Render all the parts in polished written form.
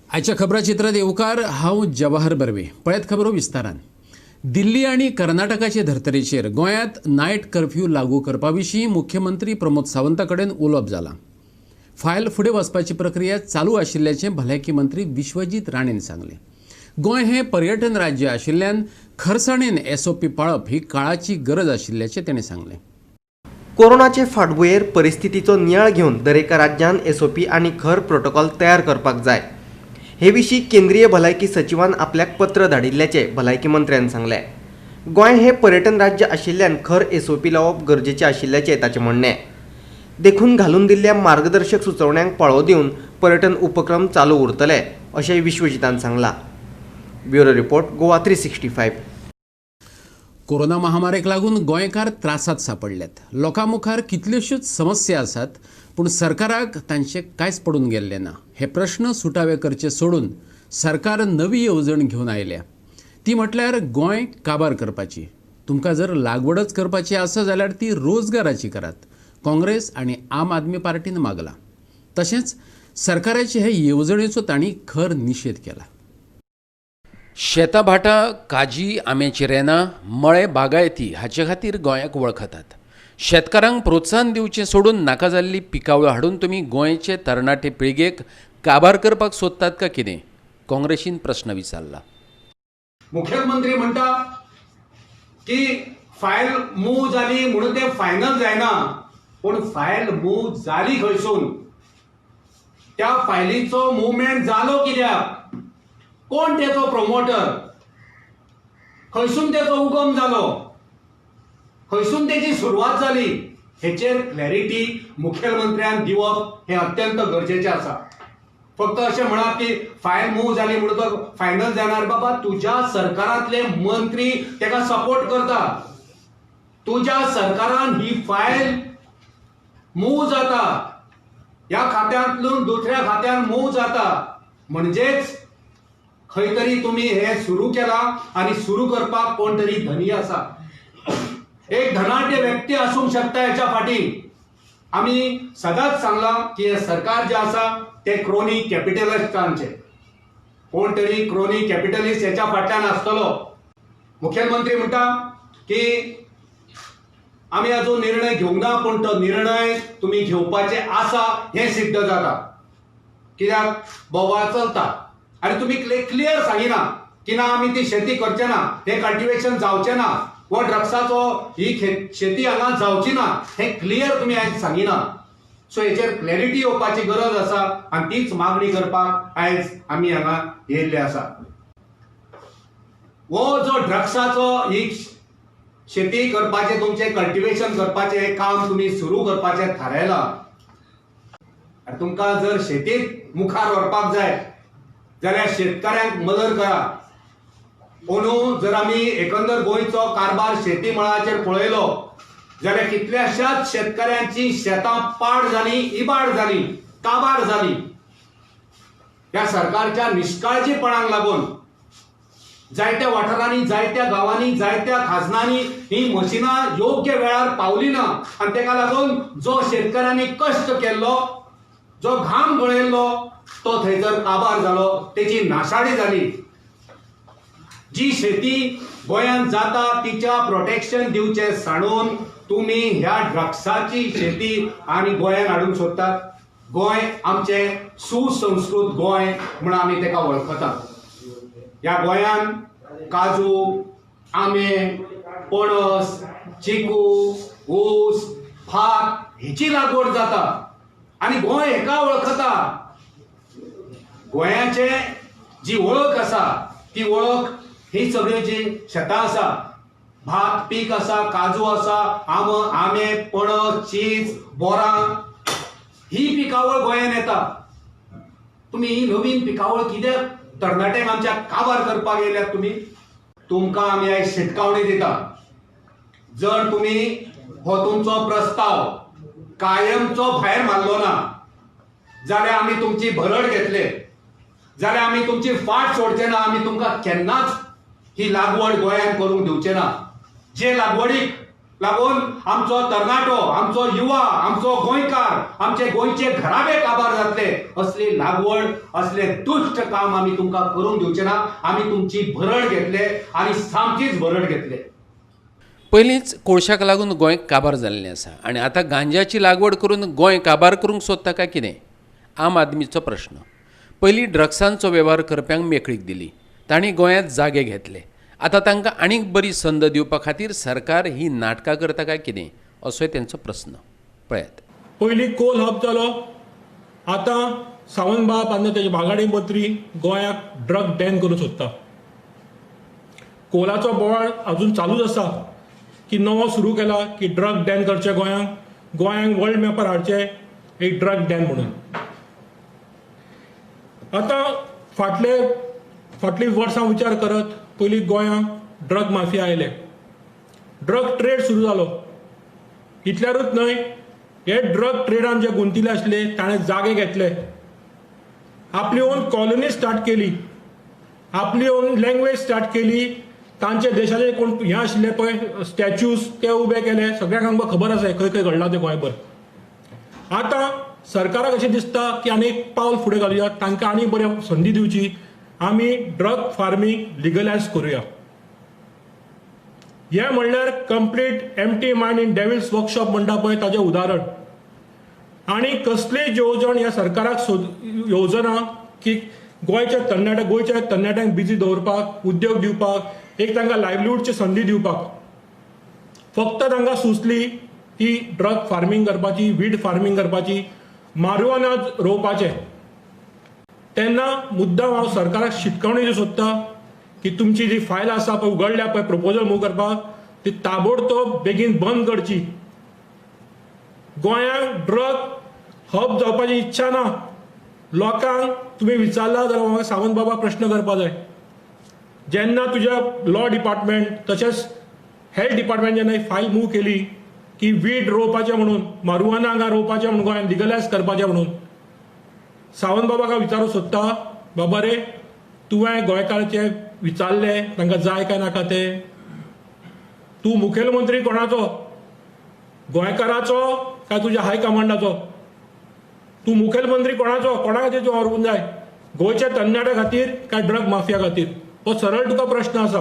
आजच्या खबराचित्रात येवकार हांव जवाहर बर्वे। पळयत खबरो विस्तारान। दिल्ली आणि कर्नाटकाचे धर्तरेचेर गोंयांत नायट कर्फ्यू लागू करपा विशीं मुख्यमंत्री प्रमोद सावंता कडेन उलोवप जालां। फायल फुडें वचपाची प्रक्रिया चालू आशिल्ल्याचें भलायकी मंत्री विश्वजीत राणेन सांगलें। गोंय हें पर्यटन राज्य आशिल्ल्यान खरसाणेन एसओपी पाळप ही काळाची गरज आशिल्ल्याचें ताणें सांगलें। कोरोनाचे फाटभुंयेर परिस्थितीचो नियाळ घेवन दरेका राज्यान एसओपी आनी खर प्रोटोकॉल तयार करपाक जाय। हे विशीं केंद्रीय भलायकी सचिवान आपल्याक पत्र धाडिल्ल्याचे भलायकी मंत्र्यान सांगलें। गोंय हे पर्यटन राज्य आशिल्ल्यान खर एसओपी लावप गरजेचें आशिल्ल्याचें ताचें म्हणणें। देखून घालून दिल्ल्या मार्गदर्शक सुचोवण्यांक पाळो दिवन पर्यटन उपक्रम चालू उरतले अशेंय विश्वजितान सांगलां। Bureau report Goa 365। कोरोना महामारीक लागून गोंयकार त्रासात सापडल्यात। लोकां मुखार कितल्योश्योच समस्या आसात, पूण सरकाराक तांचें कांयच पडून गेल्लें ना। हे प्रश्न सुटावे करचे सोडून सरकार नवी येवजण घेवन आयल्या। ती म्हटल्यार गोंय काबार करपाची। तुमकां जर लागवडच करपाची आसा जाल्यार ती रोजगाराची करात, काँग्रेस आनी आम आदमी पार्टीन मागला। तशेंच सरकाराचे हे येवजणेचो तांणी खर निशेध केला। शेतां भाटां, काजी, आंब्याचीं रेनां, मळे बागायती हाचे खातीर गोंयाक वळखतात। शेतकारांक प्रोत्साहन दिवचें सोडून नाका जाल्ली पिकावळ्यो हाडून तुमी गोंयचे तरणाटे पिळगेक काबार करपाक सोदतात काय कितें? काँग्रेसीन प्रस्न विचारला। मुख्यमंत्री म्हणटा की फायल मूव जाली म्हणून ते फायनल जायना, पण फायल मूव जाली खंयसून, त्या फायलीचो मुवमेंट जालो कित्याक, कोण तेचो प्रोमोटर, खंयसून तेचो उगम जालो, खंयसून तेची सुरवात जाली, हेचेर क्लॅरिटी मुख्यमंत्र्यान दिवप हे अत्यंत गरजेचें आसा। फक्त अशें म्हणप की फायल मूव जाली म्हणून तो फायनल जाणार, बाबा तुज्या सरकारांतले मंत्री तेका सपोर्ट करता। तुज्या सरकारान ही फायल मूव जाता, ह्या खात्यांतून दुसऱ्या खात्यान मूव जाता, म्हणजेच खंय तरी तुम्ही हे सुरू केला आणि सुरू करपाक कोण तरी धनी आसा। एक धनाढ्य व्यक्ती आसूंक शकता हेच्या फाटी। आम्ही सदांच सांगला की हे सरकार जे आसा ते क्रोनी कॅपिटलिस्टांचे, कोण तरी क्रोनी कॅपिटलिस्ट हेच्या फाटल्यान आसतलो। मुख्यमंत्री म्हणटा की आम्ही अजून निर्णय घेवंक ना, पण तो निर्णय तुम्ही घेवपाचे आसा हे सिद्ध जाता, कित्याक बोवाळ चलता आणि तुम्ही क्लियर सांगिना की ना आम्ही ती शेती करचे ना, हे कल्टिवेशन जावचे ना, व ड्रग्साचो ही शेती हांगा जावची ना, हे क्लियर तुम्ही आयज सांगिना। सो हेचेर क्लॅरिटी येवपाची गरज आसा आणि तीच मागणी करपाक आयज आम्ही हांगा येयल्ले आसा। वो जो ड्रग्साचो ही शेती करपाचे, तुमचे कल्टिवेशन करपाचे काम तुम्ही सुरू करपाचे थारायला, तुमकां जर शेतीत मुखार व्हरपाक जाय जाल्यार शेतकऱ्यांक मदत करा। अंदू जर आमी एकंदर गोंयचो कारभार शेती मळाचेर पळयलो जाल्यार कितल्याशाच शेतकऱ्यांची शेतां पाड जाली, इबाड जाली, काबार जाली। ह्या सरकारच्या निष्काळजीपणाक लागून जायत्या वाठारांनी, जायत्या गांवांनी, जायत्या खाजनांनी ही मशिनां योग्य वेळार पावली ना, आणि तेका लागून जो शेतकऱ्यांनी कश्ट केल्लो, जो घाम गळयल्लो, तो थंयसर काबार जालो, तेची नाशाडी जाली। जी शेती गोंयांत जाता तिच्या प्रोटेक्शन दिवचे सांडून तुम्ही ह्या ड्रग्साची शेती आणि गोंयांत हाडूंक सोदतात। गोंय आमचे सुसंस्कृत गोंय म्हणून आमी तेका वळखतात। ह्या गोंयांत काजू, आंबे, पणस, चिकू, ऊस, भात हेची लागवड जाता आणि गोंय हेका वळखता। गोंयाचे जी वळख आसा ती वळख ही सगळी जी शेतां आसा, भात पीक आसा, काजू आसा, आंबे, पणस, चीज, बोरां, ही पिकावळ गोंयांत येता। तुम्ही ही नवीन पिकावळ कित्याक तरणाट्यांक आमच्या काबार करपाक येयल्यात तुम्ही? तुमकां आमी आयज शिटकावणी दिता। जर तुम्ही हो तुमचो प्रस्ताव कायमचो भायर मारलो ना जाल्यार आमी तुमची भरड घेतले, जाल्यार आमी तुमची फाट सोडचे ना। आमी तुमकां केन्नाच ही लागवड गोंयांत करूंक दिवचे ना। जे लागवडीक लागून आमचो तरणाटो, आमचो युवा, आमचो गोंयकार, आमचे गोंयचे घराबे काबार जातले. असली लागवड, असले दुष्ट काम आमी तुमकां करून दिवचे ना. आमी तुमची भरड घेतले आनी सामकीच भरड घेतले. पयलींच कोळशाक लागून गोंय काबार जाल्लें आसा आनी आतां गांजाची लागवड करून गोंय काबार करूंक सोदता काय कितें? आम आदमीचो प्रश्न. पयलीं ड्रग्सांचो वेव्हार करप्यांक मेकळीक दिली, तांणी गोंयांत जागे घेतले. आतां तांकां आनीक बरी संद दिवपा खातीर सरकार ही नाटकां करता काय कितें असोय तेंचो प्रस्न. पळयात. पयलीं कोल हब जालो, आतां सावंतबाब आनी तेजे वागाडी मंत्री गोंयाक ड्रग बॅन करूंक सोदता. कोलाचो बोवाळ अजून चालूच आसा की नवो सुरू केला की ड्रग बॅन करचे गोंयांक वर्ल्ड मॅपार हाडचे एक ड्रग बॅन म्हणून. आतां फाटलीं वर्सां विचार करत पयलीं गोंयांत ड्रग माफिया आयले, ड्रग ट्रेड सुरू जालो. इतल्यारूच न्हय, हे ड्रग ट्रेडान जे गुंतिल्ले आसले ताणें जागे घेतले, आपली ओन कॉलनी स्टार्ट केली, आपली ओन लँग्वेज स्टार्ट केली. तांचे देशाचे कोण हे आशिल्ले पळय स्टॅच्यूज ते उबे केले. सगळ्यांक आमकां खबर आसा खंय खंय घडलां तें गोंयभर. आतां सरकाराक अशें दिसता की आनी एक पावल फुडें घालुया, तांकां आनी बऱ्यो संदी दिवची, आमी ड्रग फार्मींग लिगलायज करुया. हें म्हणल्यार complete empty mind in devils workshop म्हणटा पळय ताचें उदाहरण. आनी कसलीय येवजण ह्या सरकाराक येवजना की गोंयच्या तरणाट्यांक बिजी दवरपाक, उद्योग दिवपाक, एक तांकां लायव्हलीहूडची संदी दिवपाक. फक्त तांकां सुचली की ड्रग फार्मींग करपाची, वीड फार्मींग करपाची, मारिजुआना रोवपाचें. तेन्ना मुद्दाम हांव सरकाराक शिटकावणी दिवंक सोदता की तुमची जी फायल आसा पळय उगडल्या पळय प्रपोजल मूव करपाक, ती ताबडतोब बेगीन बंद करची. गोंयांत ड्रग हब जावपाची इच्छा ना. लोकांक तुमी विचारला जाल्यार म्हाका सावंत बाबा प्रश्न करपा जाय. जेन्ना तुज्या लॉ डिपार्टमेंट तशेंच हेल्थ डिपार्टमेंट जेन्ना ही फायल मूव केली की वीड रोवपाचें म्हणून, मारिजुआना हांगा रोवपाचें म्हणून गोंयांत लिगलायज करपाचें म्हणून, सावंत बाबाक हांव विचारूंक सोदता, बाबा रे तुवें गोंयकाराचे विचारले तांकां जाय काय नाका तें? तूं मुखेलमंत्री कोणाचो? गोंयकाराचो काय तुज्या हायकमांडाचो? तूं मुखेलमंत्री कोणाचो? कोणा खातीर तूं व्हरपूंक जाय? गोंयच्या तरणाट्या खातीर काय ड्रग माफिया खातीर? हो सरळ तुका प्रश्न आसा.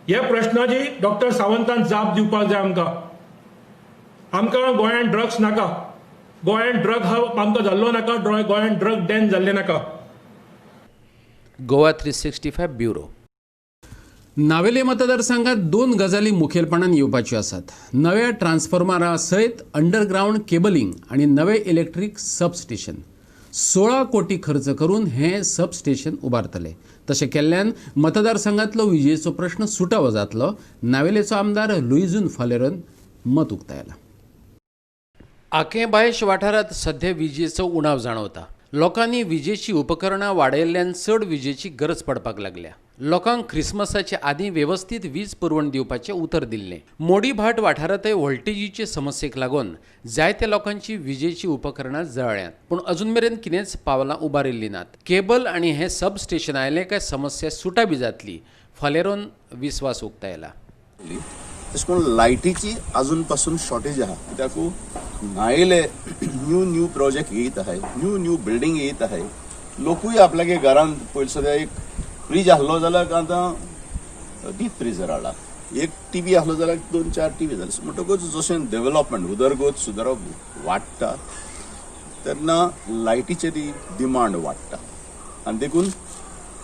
ह्या प्रश्नाची डॉक्टर सावंतान जाप दिवपाक जाय आमकां. आमकां गोंयांत ड्रग्स नाका, गोंयांत ड्रग हब आमकां जाल्लो नाका, गोंयांत ड्रग बॅन जाल्लें नाका. गोवा 365 ब्युरो. नावेली मतदारसंघात 2 गजाली मुखेलपणान येवपाच्यो आसात. नव्या ट्रान्सफॉर्मरा सयत अंडरग्रावंड केबलिंग आणि नवे इलेक्ट्रीक सबस्टेशन. 16 कोटी खर्च करून हे सबस्टेशन उबारतले. तशें केल्ल्यान मतदारसंघातलो विजेचो प्रश्न सुटावो जातलो. नावेलेचो आमदार लुईजून फालेरोन मत उक्तायला. आकेबायश वाठारांत सध्या विजेचो उणाव जाणवता. लोकांनी विजेची उपकरणां वाडयल्ल्यान चड विजेची गरज पडपाक लागल्या. लोकांक क्रिसमसाचे आदीं वेवस्थीत वीज पुरवण दिवपाचें उतर दिल्लें. मोडीभाट वाठारांतय व्होल्टेजीचे समस्येक लागून जायत्या लोकांची विजेची उपकरणां जळ्ळ्यांत. पूण अजून मेरेन कितेंच पावलां उबारिल्लीं नात. केबल आनी हें सबस्टेशन आयलें काय समस्या सुटा बी जातली. फालेरोन विस्वास उक्तायला. तशें करून लायटीची अजून पासून शॉर्टेज आहा. कित्याक नायले न्यू प्रोजेक्ट येत आहे, न्यू बिल्डींग येत आहे. लोकूय आपल्यागे घरांत पयलीं सद्या एक फ्रीज आहलो जाल्यार आतां डीप फ्रीजर हाडला. एक टीव्ही आहलो जाल्यार 2-4 टीव्ही जाले. म्हणटकूच जशें डेव्हलपमेंट उदरगत सुदारप वाडटा तेन्ना लायटीचे ती डिमांड वाडटा. आनी देखून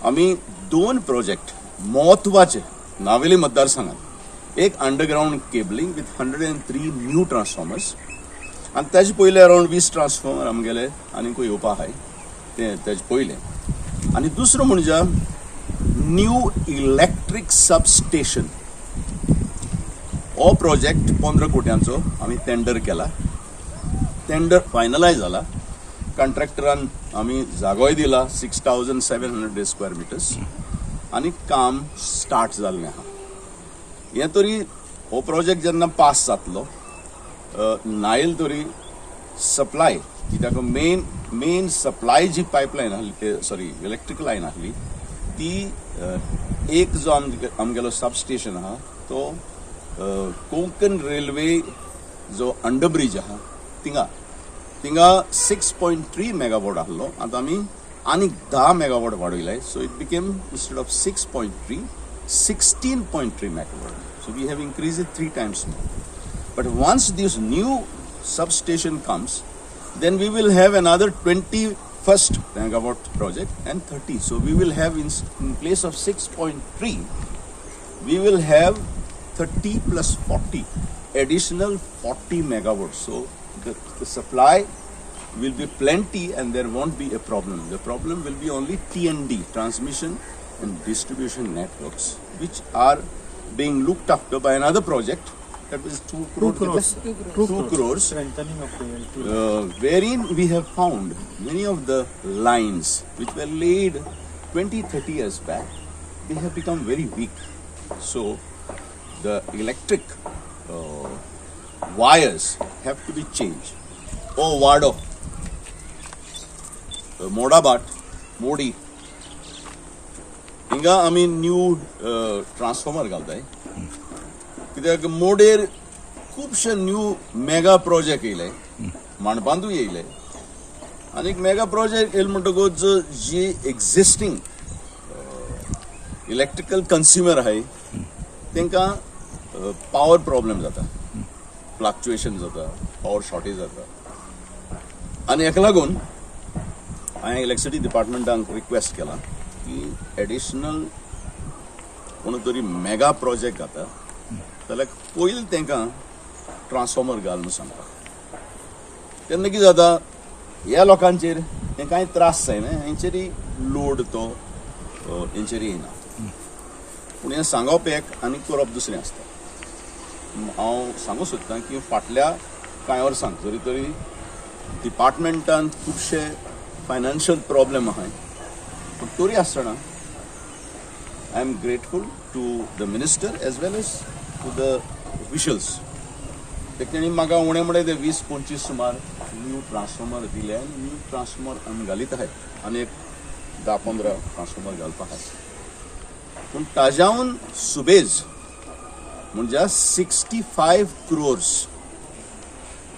आमी 2 प्रोजेक्ट म्हत्वाचे नावेली मतदारसंघात. एक underground cabling with 103 new transformers आनी तेजे पयले अराउंड 20 ट्रान्सफॉर्मर आमगेले आनीक येवपा आहाय तेजे पयले. आनी दुसरो म्हणजे न्यू इलेक्ट्रीक सबस्टेशन. हो प्रोजेक्ट 15 कोट्यांचो आमी टेंडर केला. टेंडर फायनलायज जाला. कॉन्ट्रॅक्टरान आमी जागोय दिला 6,700 स्क्वेअर मिटर्स आनी काम स्टार्ट जाल्लें आहा. हें तरी हो प्रोजेक्ट जेन्ना पास जातलो नायल तरी सप्लाय, कित्याक मेन सप्लाय जी पायपलायन आहली, इलेक्ट्रीक लायन आहली ती एक जो आमगेलो सबस्टेशन आहा तो कोंकण रेल्वे जो अंडरब्रिज आहा थिंगा 6.3 मेगावॉट आहलो आता आमी आनीक 10 मेगावॉट वाडयलाय so it became instead of 6.3 16.3 megawatt. So we have increased it 3 times more. But once this new substation comes, then we will have another 21st megawatt project and 30. So we will have in place of 6.3, we will have 30 plus 40, additional 40 megawatts. So the supply will be plenty and there won't be a problem. The problem will be only T&D, transmission and distribution networks, which are being looked after by another project that is 2 crores. 2 crores. Strengthening of the L2. Wherein we have found many of the lines which were laid 20-30 years back, they have become very weak. So the electric wires have to be changed. Oh, Wado, Modabat, Modi. हिंगा आमी new transformer घालताय कित्याक मोडेर खुबशे new mega project येयले माणपांतूय येयले आनी mega project येयले म्हणटकूच जी एक्झिस्टींग इलेक्ट्रिकल कंज्युमर आहाय तांकां पावर प्रॉब्लेम जाता फ्लक्च्युएशन जाता पावर शॉर्टेज जाता आनी हेका लागून हांवें इलेक्ट्रिसिटी डिपार्टमेंटाक रिक्वेस्ट केला की एडिशनल कोण तरी मेगा प्रोजेक्ट घाता जाल्यार पयलीं तांकां ट्रान्सफॉर्मर घाल म्हणून सांगता तेन्ना कितें जाता ह्या लोकांचेर हें कांय त्रास जायना हेंचेरी लोड तो हेंचेरी येना पूण हें सांगप एक आनी करप दुसरें आसता हांव सांगूं सोदतां की फाटल्या कांय वर्सांक जरी तरी डिपार्टमेंटान खुबशे फायनान्शियल प्रॉब्लेम आहाय पण तरी आसतना I am grateful to the minister as well as to the officials तेणी म्हाका उणें म्हणलें ते 20-25 सुमार न्यू ट्रान्सफॉर्मर दिले आनी न्यू ट्रान्सफॉर्मर आमी घालीत आहाय आनी एक 10-15 ट्रान्सफॉर्मर घालपा आहाय पूण ताज्याहून सुबेज म्हणजे 65 crores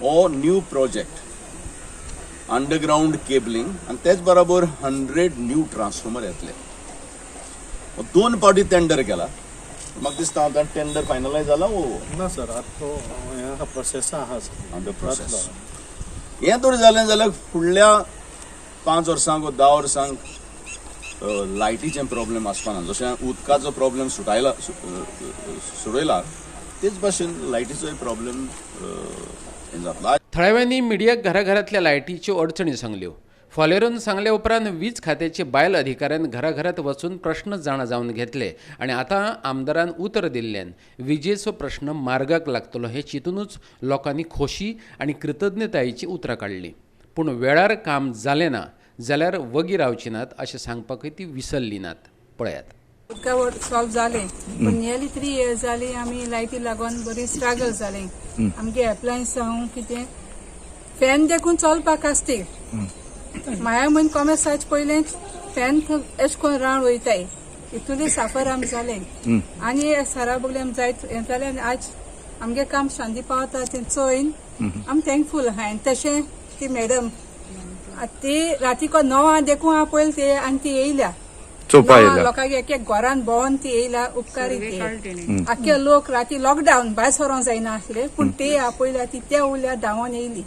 हो न्यू प्रोजेक्ट अंडरग्राउंड केबलिंग आणि त्याच बरोबर 100 न्यू ट्रान्सफॉर्मर येतले 2 पावटी टेंडर केला म्हाका दिसता आता टेंडर फायनलायज जाला वो ना सर आता प्रोसेस आहा अंडर प्रोसेस हें तर जालें जाल्यार फुडल्या 5 वर्सांक वा 10 वर्सांक लायटीचे प्रॉब्लेम आसपाना जशें उदकाचो प्रॉब्लेम सोडयला तेच भाशेन लायटीचोय प्रॉब्लेम हें जातलो थळाव्यांनी मिडियाक घराघरातल्या लायटीच्यो अडचणी सांगल्यो फालेरून सांगले उपरांत वीज खात्याचे बायल अधिकाऱ्यान घराघरात वचून प्रश्न जाणा जावन घेतले आणि आता आमदारान उतर दिल्ल्यान विजेचो प्रश्न मार्गाक लागतलो हे चिंतूनच लोकांनी खोशी आणि कृतज्ञतायेची उतरां काडली पूण वेळार काम जालें ना जाल्यार वगी रावची नात अशें सांगपाकय ती विसरली नात पळयात उदकावर सॉल्व जाले पण नियरली 3 years जाली आमी लायटी लागून बरी स्ट्रगल जाले आमगे एप्लायन्स जावं कितें फॅन देखून चलपाक आसते माया म्हण कॉमर्साच पयलें फॅन एश कोन रावंड वयताय इतुले साफर आम जाले आनी सारा बगले आम जायत हें जालें आनी आज आमगे काम शांती पावता तें चोयन आम थँकफूल आहाय तशें ती मॅडम ती रातीको 9 देखून हांव पयलीं ते आनी ती येयल्या लोकांक एक घरान भोंवन ती येयला उपकारी ते आख्खे लोक राती लॉकडावन भायर सरोंक जायना आसले पूण ते आपयल्या ती त्या उरल्या धांवोन येयली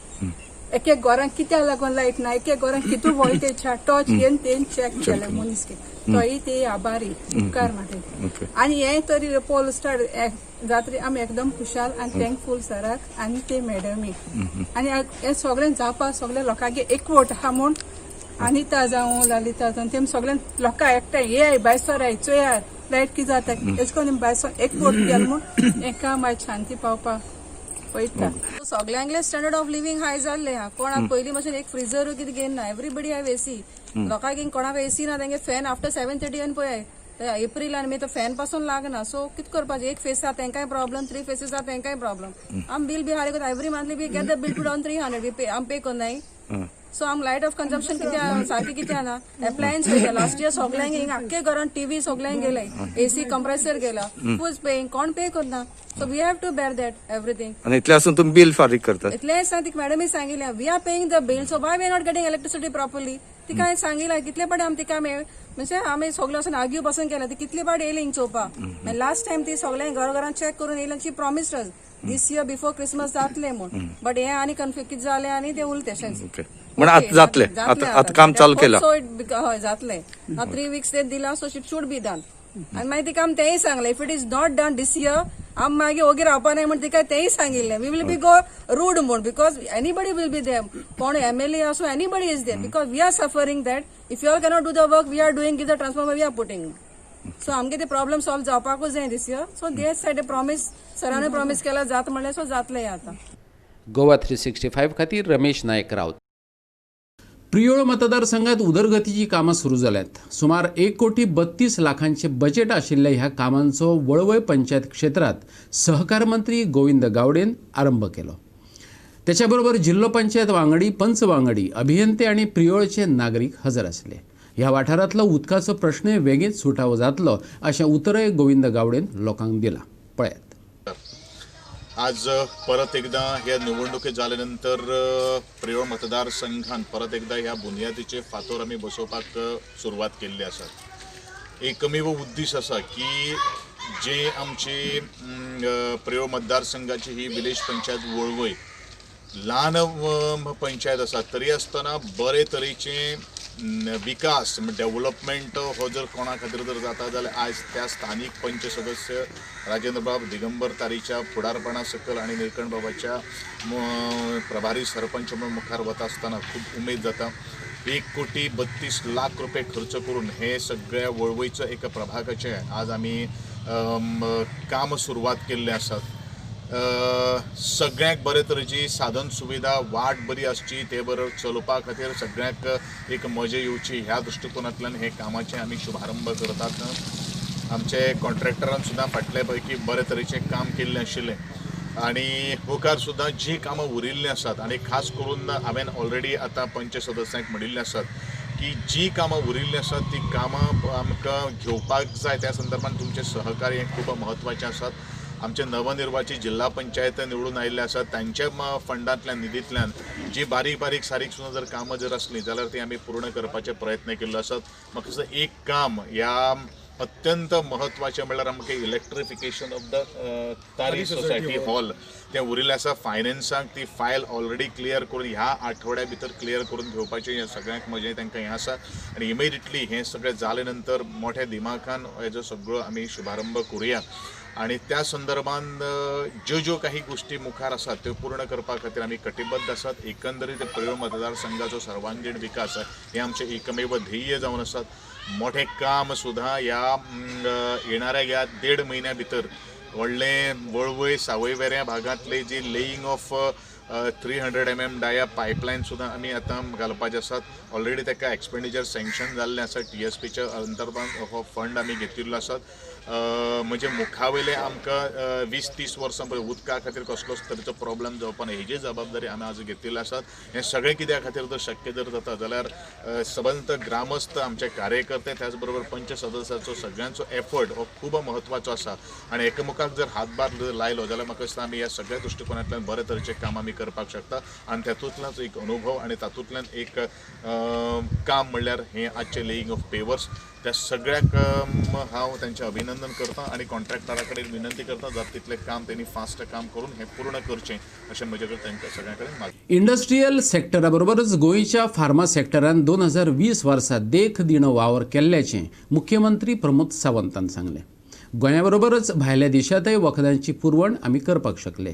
एक घरान कित्याक लागून लायट ना एक घरान कितू वोल्टेज टॉर्च घेवन तेन चॅक केले मनीस तोय ते आभारी उपकार माटे आनी हे तरी पोल स्टार्ट जात्री आमी एकदम खुशाल आनी थँकफूल सराक आनी ते मॅडमीक आनी हे सगळें जावपा सगळे लोकांगे एकवट आहा म्हूण अनिता जावं ललिता जावं तेम सगळ्यां लोकां एकठांय ये बायसराय चोयार लायट कितें जाता एश कोन्न बायसो एकवट केल म्हूण एका मागीर शांती पावपाक पळयता सगळ्यांगले स्टँडर्ड ऑफ लिव्हिंग हाय जाल्ले हा कोणाक पयलीं भशेन एक फ्रिजर कितें घेवन ना एवरीबडी हॅव एसी लोकांक कोणाक एसी ना तेंगे फॅन आफ्टर 7:30 येवन पळय एप्रील आनी मे तो फॅन पासून लागना सो कितें करपाचें एक फेस आहा तेंकाय प्रॉब्लम 3 फेसीस आहा तेंकाय प्रॉब्लम आम बील बी हाडले एवरी मंथली बी get the bill to down 300 बी पे आम पे कोन्नाय सो आम लायट ऑफ कंजम्पशन कितें सारकें कितें ना एप्लायन्स वयता लास्ट इयर सगळ्यांक हिंग आख्खे घरान टीव्ही सगळ्यांक गेले एसी कंप्रेसर गेला हूज पेईंग कोण पे करना so we have to bear that everything आणि इतले आसून तुम्ही बिल फारीक करतात इतलें सांग मॅडमी सांगिल्लें we are paying the bill so why we are not getting electricity properly तिका हांवें सांगिल्लें कितले पाटी आमी तिका म्हणजे आमी सगळे वचून आर्ग्यू पासून केला ती कितले पाटी येयली हिंग चोवपाक लास्ट टायम ती सगळ्यांक घरान चॅक करून येयली she promised us this year before Christmas जातले म्हूण बट हे आनी कन्फ्यूज कितें जालें आनी ते उरले तशेंच ओके म्हणजे आता जातले आता काम चालू केला सो हय जातले 3 weeks ते दिला so it should be done आनी मागीर तिका आमी तेंय सांगलें if it is not done this year आम मागीर ओगी रावपा नाय म्हण तिका तेंय सांगिल्लें we will be go rude म्हूण because anybody will be there कोण MLA आसूं anybody is there because we are suffering that if you all cannot do the work we are doing give the transformer we are putting so आमगे ते problem solve जावपाकूच जाय दिस year so दे said promise सरांनी promise केला जात म्हणलें so जातलें आता गोवा 365 खातीर रमेश नायक रावत. प्रियोळ मतदारसंघात उदरगतीची कामां सुरू जाल्यात. सुमार 1,32 लाखांचे बजेट आशिल्ल्या ह्या कामांचो वळवय पंचायत क्षेत्रात सहकार मंत्री गोविंद गावडेन आरंभ केलो. त्याच्याबरोबर जिल्लो पंचायत वांगडी, पंच वांगडी, अभियंते आणि प्रियोळचे नागरिक हजर असले. ह्या वाठारांतलो उदकाचो प्रश्न वेगीच सुटावो जातलो अशें उतरय गोविंद गावडेन लोकांक दिला. पळयात. आज परत एकदा ह्या निवडणुकी जाल्यानंतर प्रियोळ मतदारसंघात परत एकदा ह्या बुनयादीचे फातर आमी बसोवपाक सुरवात केल्ली आसा. एकमेव उद्देश आसा की जे आमची प्रियोळ मतदारसंघाची ही विलेज पंचायत वळवय ल्हान पंचायत आसा तरी आसतना बरे तरेचे विकास डेव्हलपमेंट हो जर कोणा खातीर जर जाता जाल्यार आयज त्या स्थानिक पंच सदस्य राजेंद्र बाब दिगंबर तारीच्या फुडारपणा सकल आणि निळकंठ बाबाच्या प्रभारी सरपंच म्हणून मुखार वता आसतना खूब उमेद जाता. 1,32 लाख रुपये खर्च करून हे सगळ्या वळवयचं एक प्रभागाचे आज आमी काम सुरवात केल्लें आसात. सगळ्यांक बरे तरेची साधन सुविधा वाट बरी आसची ते बरोबर चलोवपा खातीर सगळ्यांक एक मजा येवची ह्या दृश्टिकोनांतल्यान हे कामाचे आमी शुभारंभ करतात. आमचे कॉन्ट्रॅक्टरान सुद्दां फाटले पैकी बरे तरेचे काम केल्लें आशिल्लें आणि मुखार सुद्दां जी कामां उरिल्लीं आसात आणि खास करून हांवें ऑलरेडी आतां पंच सदस्यांक म्हणिल्लें आसात की जी कामां उरिल्लीं आसात ती कामां आमकां घेवपाक जाय त्या संदर्भात तुमचें सहकार्य हें खूब म्हत्वाचें आसात. आमचे नवनिर्वाचित जिल्हा पंचायत निवडून आयिल्ले आसात त्यांच्या फंडांतल्यान निधींतल्यान जी बारीक बारीक सारीक सुद्दां जर कामां जर आसलीं जाल्यार ती आमी पूर्ण करपाचे प्रयत्न केल्लो आसात. म्हाका दिसता एक काम ह्या अत्यंत महत्वाचें म्हणल्यार आमकां इलेक्ट्रिफिकेशन ऑफ द तारी सोसायटी हॉल तें उरिल्लें आसा. फायनान्साक ती फायल ऑलरेडी क्लियर करून ह्या आठवड्या भितर क्लियर करून घेवपाचें हें सगळ्यांक म्हजें तांकां हें आसा आनी इमिडिएटली हें सगळें जाले नंतर मोठ्या दिमाखान हेजो सगळो आमी शुभारंभ करुया आणि त्या संदर्भात ज्यो काही गोष्टी मुखार आसात त्यो पूर्ण करपा खातीर आमी कटिबद्ध आसात. एकंदरीत प्रियोळ मतदारसंघाचो सर्वांगीण विकास हे आमचें एकमेव ध्येय जावन आसात. मोठे काम सुद्धा ह्या येणाऱ्या ह्या 1.5 महिन्या भितर व्हडले वळवय सावयवेऱ्या भागांतले जी laying of 300 mm dia pipeline सुद्दां आमी आतां घालपाचे आसात. ऑलरेडी ताका एक्सपेंडिचर सँक्शन जाल्लें आसा. TSPच्या अंतर्गत हो फंड आमी घेतिल्लो आसात. म्हणजे मुखावेले आमकां 20-30 वर्सां पयलीं उदका खातीर कसलोच तरेचो प्रॉब्लेम जावपा ना हेजी जबाबदारी आमी आज घेतिल्ली आसात. हें सगळें कित्या खातीर जर शक्य जर जाता जाल्यार सबंद ग्रामस्थ आमचे कार्यकर्ते त्याच बरोबर पंच सदस्याचो सगळ्यांचो एफर्ट हो खूब म्हत्वाचो आसा आणि एकामेकाक जर हातभार जर लायलो जाल्यार म्हाका दिसता आमी ह्या सगळ्या दृश्टिकोनांतल्यान बरे तरेचे काम आमी करपाक शकता आनी तातूंतल्यानच एक अनुभव आणि तातूंतल्यान एक काम म्हणल्यार हें आजचें लेईंग ऑफ पेवर्स त्या सगळ्याक हांव तांचें अभिनंदन करता आणि कॉन्ट्रॅक्टरा कडेन विनंती करता जाता तितलें काम त्यांनी फास्ट काम करून हें पूर्ण करचें अशें म्हजे कडेन तांकां सगळ्यां कडेन मागणी. इंडस्ट्रियल सेक्टरा बरोबरच गोंयच्या फार्मा सेक्टरान 2020 वर्सा देख दिणो वावर केल्ल्याचें मुख्यमंत्री प्रमोद सावंतान सांगलें. गोंयाबरोबरच भायल्या देशांतय वखदांची पुरवण आमी करपाक शकले.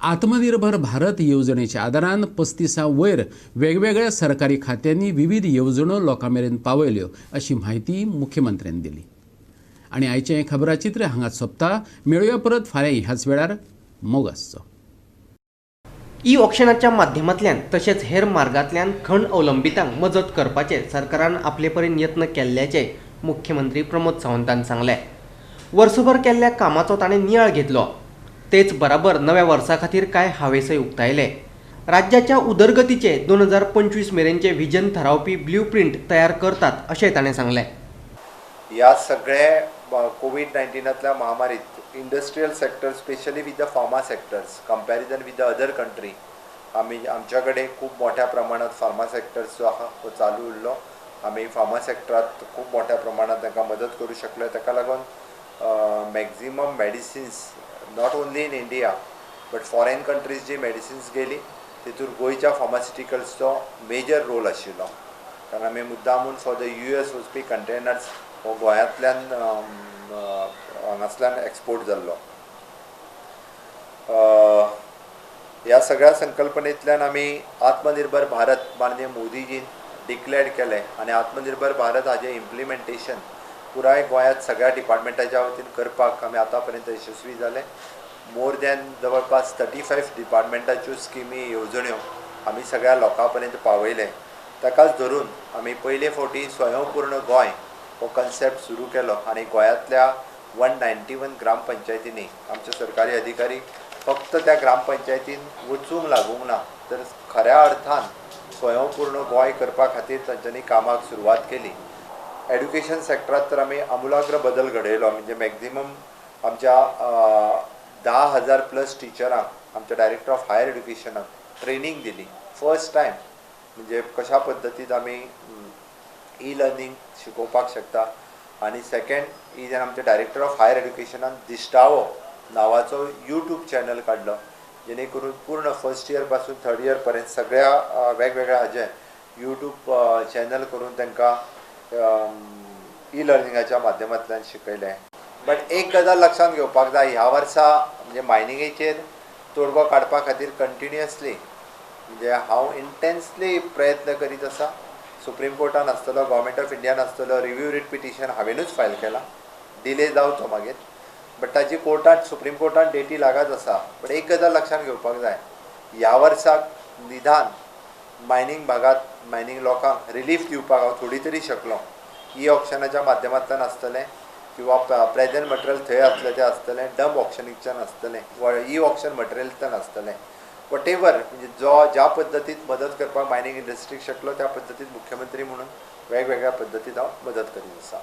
आत्मनिर्भर भारत येवजणेच्या आदारान 35 वयर वेगवेगळ्या सरकारी खात्यांनी विविध येवजण्यो लोकां मेरेन पावयल्यो अशी माहिती मुख्यमंत्र्यांनी दिली. आणि आयचें खबराचित्र हांगाच सोंपता. मेळुया परत फाल्यां ह्याच वेळार. मोगासचो. ई ऑक्शनाच्या माध्यमांतल्यान तशेंच हेर मार्गांतल्यान खण अवलंबितांक मजत करपाचे सरकारान आपले परीन यत्न केल्ल्याचे मुख्यमंत्री प्रमोद सावंतान सांगले. वर्सभर केल्ल्या कामाचो ताणें नियाळ घेतलो. तेच बराबर नव्या वर्सा खातीर कांय हावेसय उक्तायले. राज्याच्या उदरगतीचे 2025 मेरेनचे व्हिजन थारावपी ब्ल्यू प्रिंट तयार करतात अशें ताणें सांगलें. ह्या सगळ्या कोविड-19तल्या महामारीत industrial sector specially with the pharma sectors comparison with the other country आमच्या कडेन खूब मोठ्या प्रमाणात फार्मा सेक्टर्स जो आहा तो चालू उरलो. आमी फार्मा सेक्टरात खूब मोठ्या प्रमाणात तांकां मदत करूं शकले. ताका लागून maximum medicines not only in India but foreign countries जी मेडिसिन्स गेली तितूर गोंयच्या फार्मास्युटिकल्सचो मेजर रोल आशिल्लो. कारण आमी मुद्दामून फॉर द US वचपी कंटेनर्स हो गोंयांतल्यान हांगासल्यान एक्सपोर्ट जाल्लो. ह्या सगळ्या संकल्पनेंतल्यान आमी आत्मनिर्भर भारत माननीय मोदीजीन डिक्लेअर केलें आनी आत्मनिर्भर भारत हाजें इम्प्लिमेंटेशन पुराय गोंयांत सगळ्या डिपार्टमेंटाच्या वतीन करपाक आमी आतां पर्यंत यशस्वी जाले. मोर दॅन जवळपास 35 डिपार्टमेंटाच्यो स्किमी येवजण्यो आमी सगळ्या लोकां पर्यंत पावयले. ताकाच धरून आमी पयले फावटी स्वयंपूर्ण गोंय हो कन्सेप्ट सुरू केलो आनी गोंयांतल्या 191 ग्रामपंचायतींनी आमचे सरकारी अधिकारी फक्त त्या ग्रामपंचायतीन वचूंक लागूंक ना तर खऱ्या अर्थान स्वयंपूर्ण गोंय करपा खातीर तांच्यांनी कामाक सुरवात केली. एड्युकेशन सेक्टरांत तर आमी आमुलाग्र बदल घडयलो. म्हणजे मॅक्झिमम आमच्या 10,000+ टिचरांक आमच्या डायरेक्टर ऑफ हायर एड्युकेशनाक ट्रेनिंग दिली. फर्स्ट टायम म्हणजे कशा पद्दतीन आमी ई-लर्निंग शिकोवपाक शकता. आनी सेकंड इज आमचे डायरेक्टर ऑफ हायर एड्युकेशनान दिश्टावो नांवाचो यूट्यूब चॅनल काडलो जेणे करून पूर्ण फर्स्ट इयर पासून थर्ड इयर पर्यंत सगळ्या वेगवेगळ्या हाजे यूट्यूब चॅनल करून तांकां ई-लर्निंगाच्या माध्यमांतल्यान शिकयलें. बट एक गजाल लक्षांत घेवपाक जाय, ह्या वर्सा म्हणजे मायनिंगेचेर तोडगो काडपा खातीर कंटिन्युअसली म्हणजे हांव इंटेन्सली प्रयत्न करीत आसा. सुप्रीम कोर्टान आसतलो, गव्हर्मेंट ऑफ इंडियान आसतलो, रिव्यू रीट पिटिशन हांवेनूच फायल केला. डिले जावचो मागीर बट ताची कोर्टांत सुप्रीम कोर्टान डेटी लागत आसा. बट एक गजाल लक्षांत घेवपाक जाय, ह्या वर्साक निदान मायनींग भागात मायनींग लोकांक रिलीफ दिवपाक हांव थोडी तरी शकलो. ई ऑक्शनाच्या माध्यमांतल्यान आसतलें किंवा प्रेझेंट मटेरियल थंय आसलें तें आसतलें, डंप ऑक्शनीच्यान आसतलें वा ई ऑक्शन मटेरियलच्यान आसतलें. वट एवर म्हणजे ज्या पद्दतीन मदत करपाक मायनींग इंडस्ट्रीक शकलो त्या पद्दतीन मुख्यमंत्री म्हणून वेगवेगळ्या पद्दतीन हांव मदत करीत आसा.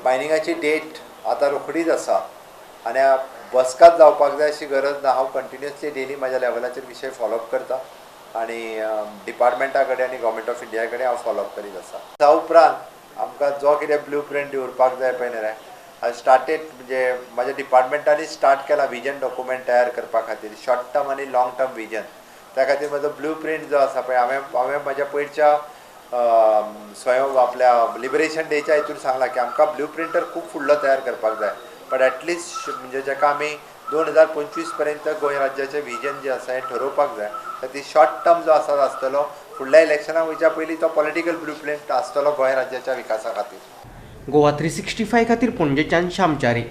मायनिंगाची डेट आतां रोखडीच आसा आनी बसकाच जावपाक जाय अशी गरज ना. हांव कंटिन्युअसली डेली म्हाज्या लेवलाचेर विशय फॉलोअप करता आनी डिपार्टमेंटा कडेन आनी गव्हर्मेंट ऑफ इंडिया कडेन हांव फॉलोअप करीत आसा. त्या उपरांत आमकां जो कितें ब्ल्यू प्रिंट दिवपाक जाय पळय न्हय हांव स्टार्टेड म्हणजे म्हाज्या डिपार्टमेंटांनी स्टार्ट केला विजन डॉक्युमेंट तयार करपा खातीर शॉर्ट टर्म आनी लाँग टर्म विजन. त्या खातीर म्हजो ब्ल्यू प्रिंट जो आसा पळय हांवें म्हाज्या पयरच्या आपल्या लिबरेशन डेच्या हितून सांगलां की आमकां ब्ल्यू प्रिंटर खूब फुडलो तयार करपाक जाय. बट एटलिस्ट म्हणजे जाका आमी 2025 पर्यंत गोंय राज्याचें व्हिजन जें आसा हें ठरोवपाक जाय. ती शॉर्ट टर्म जो आसतलो फुडल्या इलेक्शनाक वयच्या पयलीं तो पॉलिटिकल ब्ल्यू प्रिंट आसतलो गोंय राज्याच्या विकासा खातीर. गोवा 365 खातीर पणजेच्यान श्यामचारी.